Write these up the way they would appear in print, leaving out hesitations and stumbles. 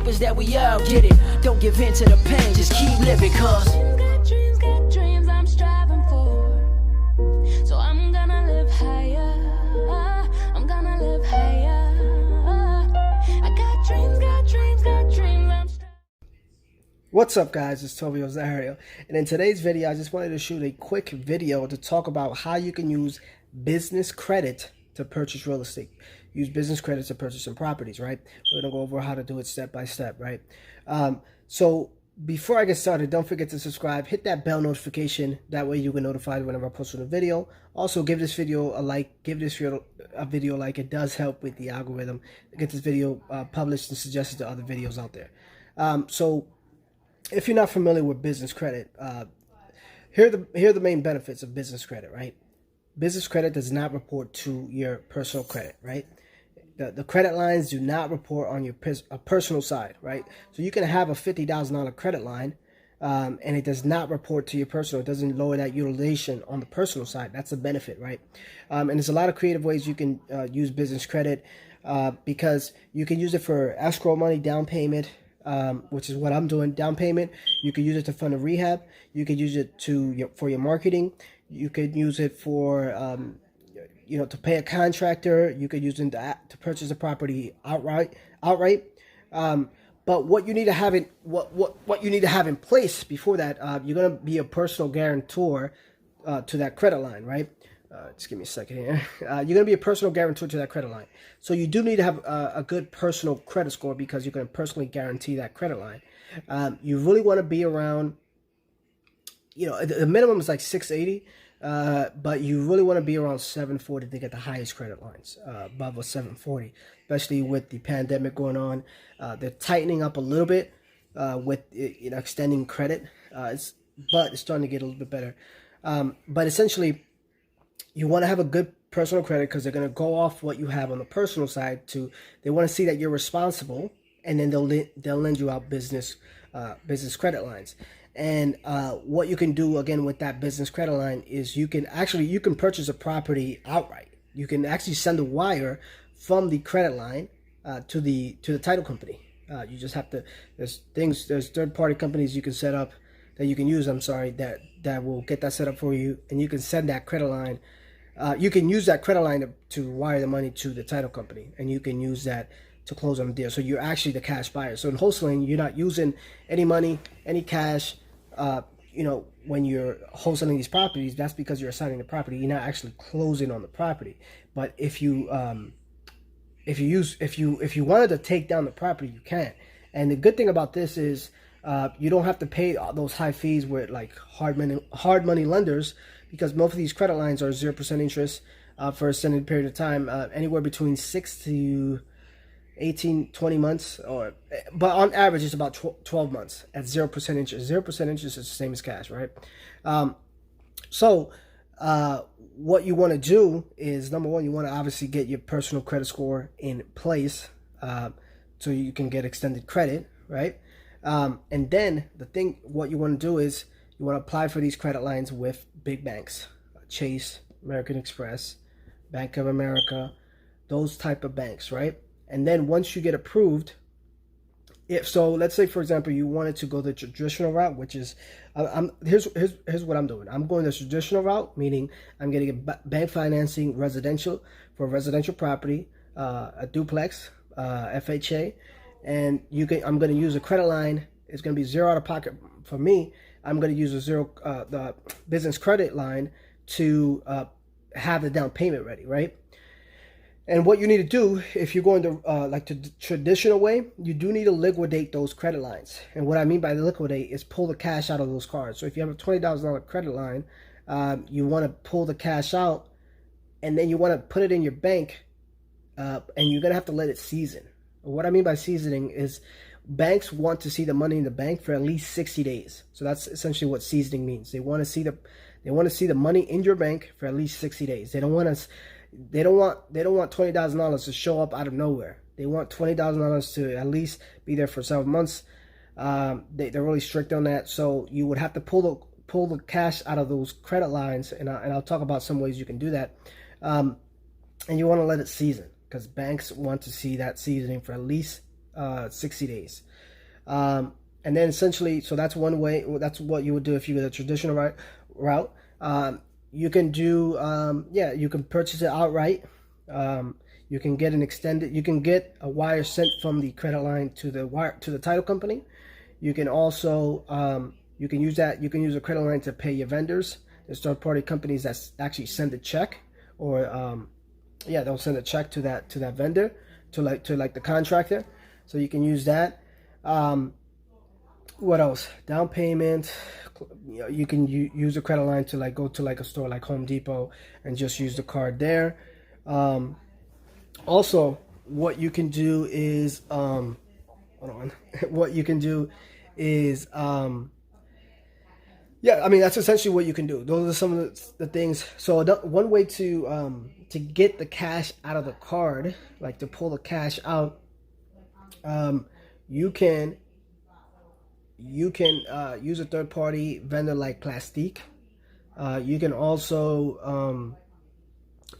is that we all get it. Don't give in to the pain, just keep living, cause got dreams I'm striving for. So I'm gonna live higher. I'm gonna live higher. I got dreams I'm striving. What's up, guys? It's Toby Ozario, and in today's video I just wanted to shoot a quick video to talk about how you can use business credit to purchase real estate. Use business credit to purchase some properties, right? We're gonna go over how to do it step by step, right? So before I get started, don't forget to subscribe, hit that bell notification, that way you get notified whenever I post a video. Also, give this video a like, give this video a like. It does help with the algorithm to get this video published and suggested to other videos out there. So if you're not familiar with business credit, here are the main benefits of business credit, right? Business credit does not report to your personal credit, right? The credit lines do not report on your personal side, right? So you can have a $50,000 credit line, and it does not report to your personal. It doesn't lower that utilization on the personal side. That's a benefit, right? And there's a lot of creative ways you can use business credit, because you can use it for escrow money, down payment, which is what I'm doing, down payment. You could use it to fund a rehab. You could use it for your marketing. You could use it for to pay a contractor. You could use it to purchase a property outright. But what you need to have in place before that, you're gonna be a personal guarantor to that credit line, right? Just give me a second here. You're gonna be a personal guarantor to that credit line. So you do need to have a good personal credit score, because you're gonna personally guarantee that credit line. You really want to be around, the minimum is like 680. But you really want to be around 740 to get the highest credit lines, above a 740, especially with the pandemic going on. They're tightening up a little bit with extending credit, but it's starting to get a little bit better. But essentially, you want to have a good personal credit, because they're going to go off what you have on the personal side. They want to see that you're responsible, and then they'll lend you out business credit lines. And what you can do again with that business credit line is you can purchase a property outright. You can actually send a wire from the credit line to the title company. You just have to. There's third-party companies you can set up that you can use. That will get that set up for you, and you can send that credit line. You can use that credit line to wire the money to the title company, and you can use that to close on the deal. So you're actually the cash buyer. So in wholesaling, you're not using any money, any cash. When you're wholesaling these properties, that's because you're assigning the property. You're not actually closing on the property. But if you wanted to take down the property, you can. And the good thing about this is you don't have to pay those high fees with like hard money lenders, because most of these credit lines are 0% interest for a extended period of time, anywhere between 6 to 18-20 months, but on average it's about 12 months at 0% interest. 0% interest is the same as cash, right? So what you want to do is, number one, you want to obviously get your personal credit score in place, so you can get extended credit, right? And then what you want to do is you want to apply for these credit lines with big banks, Chase, American Express, Bank of America, those type of banks, right? And then once you get approved, let's say, for example, you wanted to go the traditional route, which is, here's what I'm doing. I'm going the traditional route, meaning I'm getting bank financing residential for a residential property, a duplex, FHA, and I'm going to use a credit line. It's going to be zero out of pocket for me. I'm going to use the business credit line to have the down payment ready, right? And what you need to do, if you're going to the traditional way, you do need to liquidate those credit lines. And what I mean by liquidate is pull the cash out of those cards. So if you have a $20,000 credit line, you want to pull the cash out, and then you want to put it in your bank, and you're going to have to let it season. What I mean by seasoning is banks want to see the money in the bank for at least 60 days. So that's essentially what seasoning means. They want to see the money in your bank for at least 60 days. They don't want $20,000 to show up out of nowhere. They want $20,000 to at least be there for several months. They're really strict on that. So you would have to pull the cash out of those credit lines, and I'll talk about some ways you can do that. And you want to let it season, because banks want to see that seasoning for at least 60 days. And then essentially, so that's one way. That's what you would do if you go the traditional route. You can do, you can purchase it outright. You can get an extended. You can get a wire sent from the credit line to the title company. You can also you can use that. You can use a credit line to pay your vendors. There's third-party companies that actually send a check, or they'll send a check to that vendor, to the contractor. So you can use that. What else? Down payment. You can use a credit line to like go to like a store like Home Depot and just use the card there. Also, what you can do is hold on. What you can do is that's essentially what you can do. Those are some of the things. So one way to get the cash out of the card, like to pull the cash out, you can use a third-party vendor like Plastique. You can also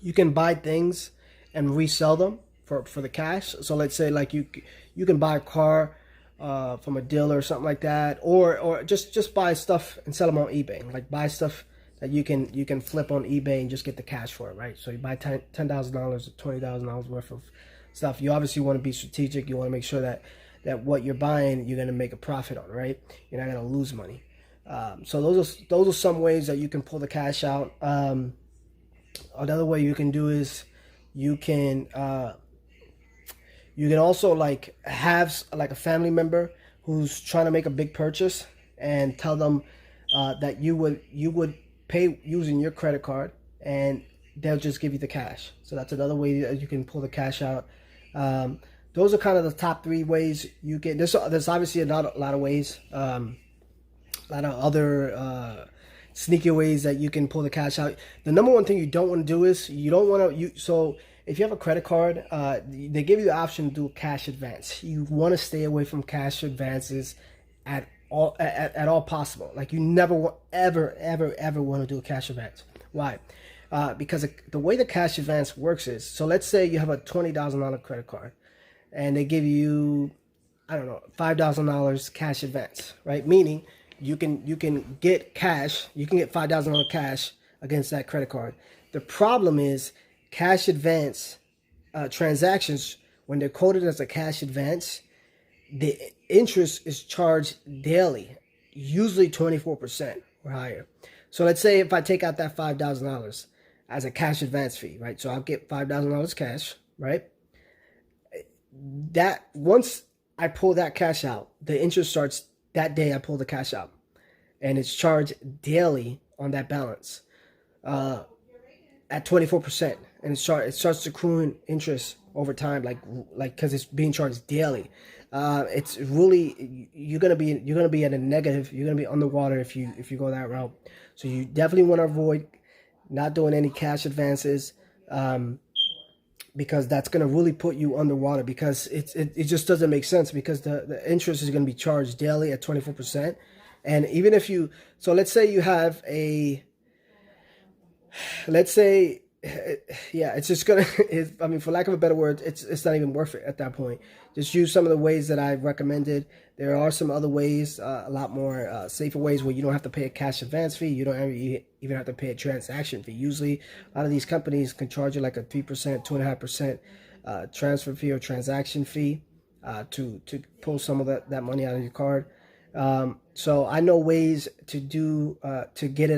you can buy things and resell them for the cash. So let's say like you can buy a car from a dealer or something like that, or just buy stuff and sell them on eBay. Like buy stuff that you can flip on eBay and just get the cash for it, right? So you buy $10,000 or $20,000 worth of stuff. You obviously want to be strategic. You want to make sure that what you're buying, you're going to make a profit on, right? You're not going to lose money. So those are some ways that you can pull the cash out. Another way you can do is you can also like have like a family member who's trying to make a big purchase, and tell them that you would pay using your credit card, and they'll just give you the cash. So that's another way that you can pull the cash out. Those are kind of the top 3 ways you can. There's obviously a lot of ways, a lot of other sneaky ways that you can pull the cash out. The number one thing you don't want to do is you don't want to. So if you have a credit card, they give you the option to do a cash advance. You want to stay away from cash advances at all possible. Like you never ever want to do a cash advance. Why? Because the way the cash advance works is, so let's say you have a $20,000 credit card, and they give you, I don't know, $5,000 cash advance, right? Meaning you can get cash, you can get $5,000 cash against that credit card. The problem is cash advance transactions, when they're quoted as a cash advance, the interest is charged daily, usually 24% or higher. So let's say if I take out that $5,000 as a cash advance fee, right? So I'll get $5,000 cash, right? That once I pull that cash out, the interest starts that day I pull the cash out, and it's charged daily on that balance at 24%, and it starts accruing interest over time, like because it's being charged daily. It's really you're gonna be at a negative. You're gonna be underwater if you go that route. So you definitely want to avoid not doing any cash advances, because that's going to really put you underwater, because it just doesn't make sense, because the interest is going to be charged daily at 24%. And even if you, so let's say you have it's just going to, for lack of a better word, it's not even worth it at that point. Just use some of the ways that I've recommended. There are some other ways, a lot more safer ways where you don't have to pay a cash advance fee. You don't even have to pay a transaction fee. Usually, a lot of these companies can charge you like a 3%, 2.5% transfer fee or transaction fee to pull some of that money out of your card. So I know ways to get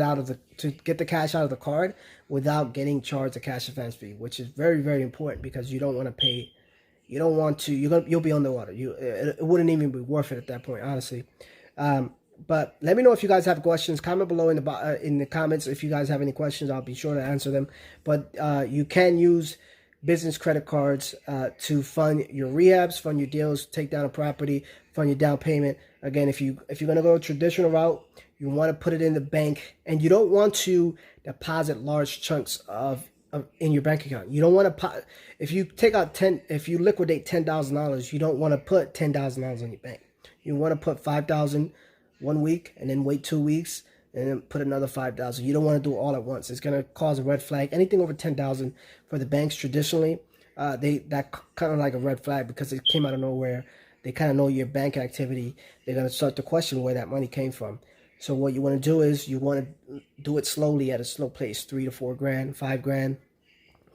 the cash out of the card without getting charged a cash advance fee, which is very, very important, because you don't want to pay. You don't want to. You'll be underwater. It wouldn't even be worth it at that point, honestly. But let me know if you guys have questions. Comment below in the comments if you guys have any questions. I'll be sure to answer them. But you can use business credit cards to fund your rehabs, fund your deals, take down a property, fund your down payment. Again, if you're gonna go a traditional route, you want to put it in the bank, and you don't want to deposit large chunks in your bank account. You don't want to if you liquidate $10,000, you don't want to put $10,000 in your bank. You want to put $5,000 1 week, and then wait 2 weeks, and then put another $5,000. You don't want to do it all at once. It's going to cause a red flag. Anything over $10,000 for the banks traditionally, that kind of like a red flag, because it came out of nowhere. they kind of know your bank activity. They're going to start to question where that money came from. So what you want to do is you want to do it slowly at a slow pace, 3 to 4 grand, 5 grand,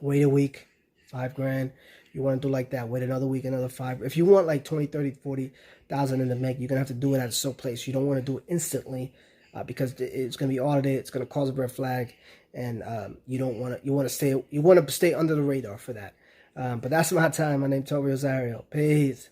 wait a week, 5 grand. You want to do like that, wait another week, another 5. If you want like 20, 30, 40,000 in the bank, you're going to have to do it at a slow pace. You don't want to do it instantly because it's going to be audited. It's going to cause a red flag, and you don't want to. You want to stay under the radar for that. But that's my time. My name's Toby Rosario. Peace.